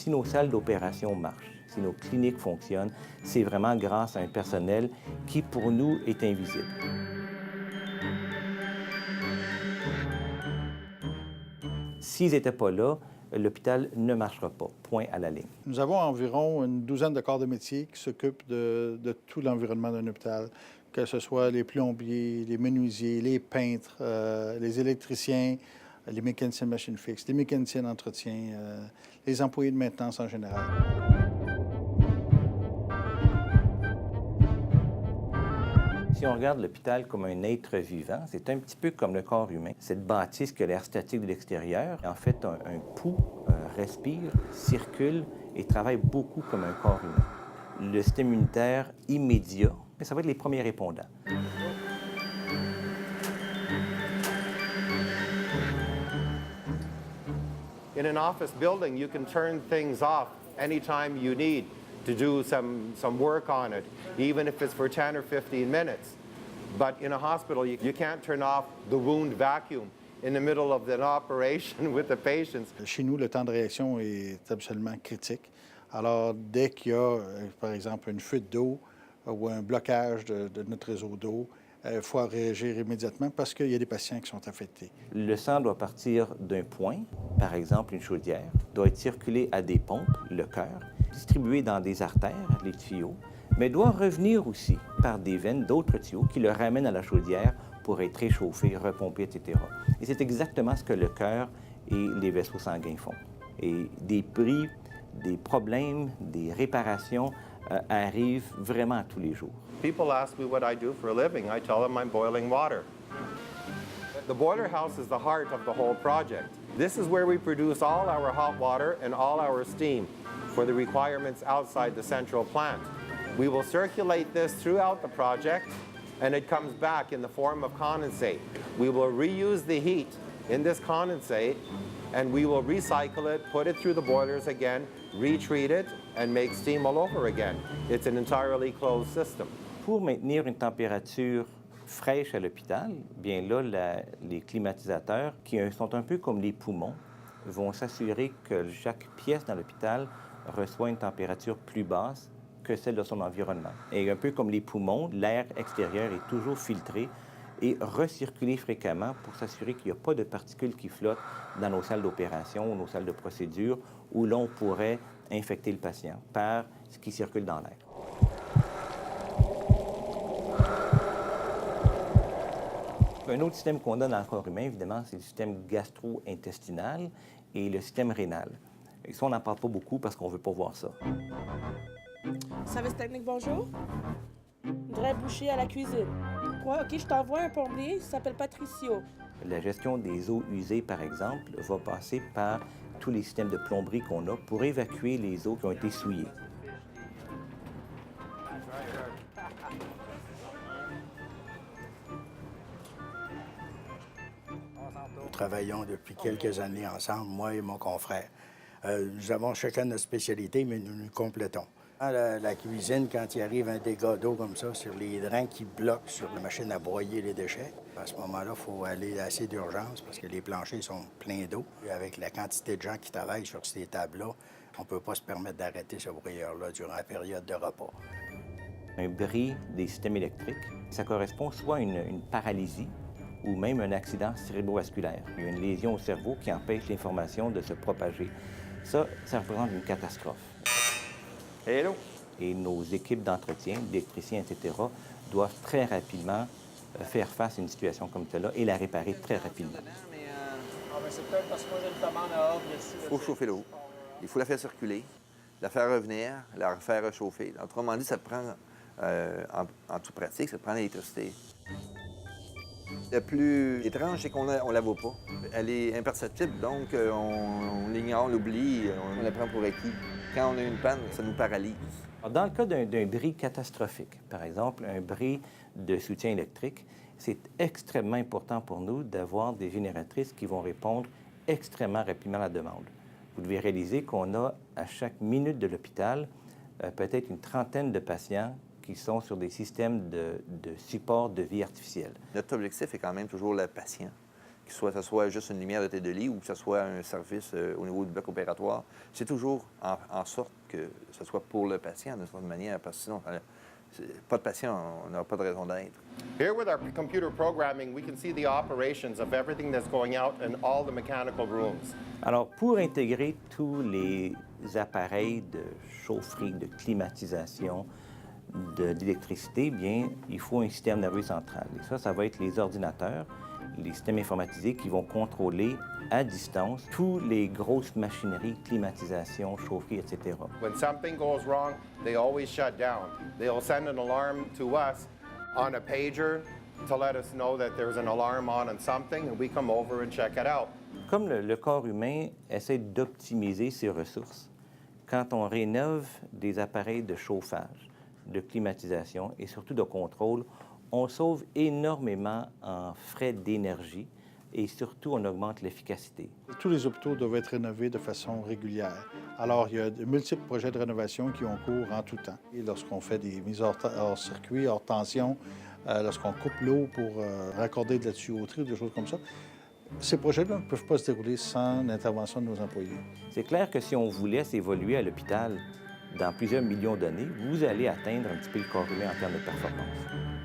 Si nos salles d'opération marchent, si nos cliniques fonctionnent, c'est vraiment grâce à un personnel qui, pour nous, est invisible. S'ils n'étaient pas là, l'hôpital ne marchera pas, point à la ligne. Nous avons environ une douzaine de corps de métier qui s'occupent de tout l'environnement d'un hôpital, que ce soit les plombiers, les menuisiers, les peintres, les électriciens, les mécaniciens de machines fixes, les mécaniciens d'entretien, les employés de maintenance en général. Si on regarde l'hôpital comme un être vivant, c'est un petit peu comme le corps humain. Cette bâtisse qui a l'air statique de l'extérieur, en fait, un pouls respire, circule et travaille beaucoup comme un corps humain. Le système immunitaire immédiat, ça va être les premiers répondants. In an office building, you can turn things off anytime you need to do some work on it, even if it's for 10 or 15 minutes. But in a hospital, you can't turn off the wound vacuum in the middle of an operation with the patients. Chez nous, le temps de réaction est absolument critique. Alors, dès qu'il y a, par exemple, une fuite d'eau ou un blocage de notre réseau d'eau, il faut réagir immédiatement parce qu'il y a des patients qui sont affectés. Le sang doit partir d'un point, par exemple une chaudière, doit être circulé à des pompes, le cœur, distribué dans des artères, les tuyaux, mais doit revenir aussi par des veines d'autres tuyaux qui le ramènent à la chaudière pour être réchauffé, repompé, etc. Et c'est exactement ce que le cœur et les vaisseaux sanguins font. Et des bris, des problèmes, des réparations arrivent vraiment tous les jours. People ask me what I do for a living. I tell them I'm boiling water. The boiler house is the heart of the whole project. This is where we produce all our hot water and all our steam for the requirements outside the central plant. We will circulate this throughout the project, and it comes back in the form of condensate. We will reuse the heat in this condensate, and we will recycle it, put it through the boilers again, retreat it, and make steam all over again. It's an entirely closed system. Pour maintenir une température fraîche à l'hôpital, bien là, les climatisateurs, qui sont un peu comme les poumons, vont s'assurer que chaque pièce dans l'hôpital reçoit une température plus basse que celle de son environnement. Et un peu comme les poumons, l'air extérieur est toujours filtré et recirculé fréquemment pour s'assurer qu'il n'y a pas de particules qui flottent dans nos salles d'opération ou nos salles de procédure où l'on pourrait infecter le patient par ce qui circule dans l'air. Un autre système qu'on a dans le corps humain, évidemment, c'est le système gastro-intestinal et le système rénal. Et ça, on n'en parle pas beaucoup parce qu'on ne veut pas voir ça. Service technique, bonjour. Vrai boucher à la cuisine. Quoi? OK, je t'envoie un plombier, il s'appelle Patricio. La gestion des eaux usées, par exemple, va passer par tous les systèmes de plomberie qu'on a pour évacuer les eaux qui ont été souillées. Nous travaillons depuis quelques années ensemble, moi et mon confrère. Nous avons chacun notre spécialité, mais nous nous complétons. La cuisine, quand il arrive un dégât d'eau comme ça, sur les drains qui bloquent sur la machine à broyer les déchets, à ce moment-là, il faut aller assez d'urgence parce que les planchers sont pleins d'eau. Avec la quantité de gens qui travaillent sur ces tables-là, on ne peut pas se permettre d'arrêter ce broyeur-là durant la période de repas. Un bris des systèmes électriques, ça correspond soit à une paralysie ou même un accident cérébrovasculaire. Il y a une lésion au cerveau qui empêche l'information de se propager. Ça représente une catastrophe. Hello. Et nos équipes d'entretien, d'électriciens, etc., doivent très rapidement faire face à une situation comme celle-là et la réparer très rapidement. C'est peut-être parce que moi, j'ai une commande à ordre ici. Il faut chauffer l'eau. Il faut la faire circuler, la faire revenir, la refaire réchauffer. Autrement dit, ça te prend, en toute pratique, ça te prend l'électricité. Le plus étrange, c'est qu'on ne la voit pas. Elle est imperceptible, donc on l'ignore, on l'oublie, on la prend pour acquis. Quand on a une panne, ça nous paralyse. Dans le cas d'un bris catastrophique, par exemple, un bris de soutien électrique, c'est extrêmement important pour nous d'avoir des génératrices qui vont répondre extrêmement rapidement à la demande. Vous devez réaliser qu'on a, à chaque minute de l'hôpital, peut-être une trentaine de patients qui sont sur des systèmes de support de vie artificielle. Notre objectif est quand même toujours le patient, que ce soit juste une lumière de tête de lit ou que ce soit un service au niveau du bloc opératoire, c'est toujours en sorte que ce soit pour le patient d'une certaine manière, parce que sinon, pas de patient, on n'a pas de raison d'être. Here with our computer programming, we can see the operations of everything that's going out in all the mechanical rooms. Alors, pour intégrer tous les appareils de chaufferie, de climatisation, d'électricité, bien, il faut un système nerveux central. Et ça va être les ordinateurs, les systèmes informatisés qui vont contrôler à distance toutes les grosses machineries, climatisation, chaufferie, etc. When something goes wrong, they always shut down. They'll send an alarm to us on a pager to let us know that there's an alarm on something, and we come over and check it out. Comme le corps humain essaie d'optimiser ses ressources, quand on rénove des appareils de chauffage, de climatisation et surtout de contrôle, on sauve énormément en frais d'énergie et surtout on augmente l'efficacité. Tous les hôpitaux doivent être rénovés de façon régulière. Alors, il y a de multiples projets de rénovation qui ont cours en tout temps. Et lorsqu'on fait des mises hors circuit, hors tension, lorsqu'on coupe l'eau pour raccorder de la tuyauterie ou des choses comme ça, ces projets-là ne peuvent pas se dérouler sans l'intervention de nos employés. C'est clair que si on vous laisse évoluer à l'hôpital dans plusieurs millions d'années, vous allez atteindre un petit peu le corps humain en termes de performance.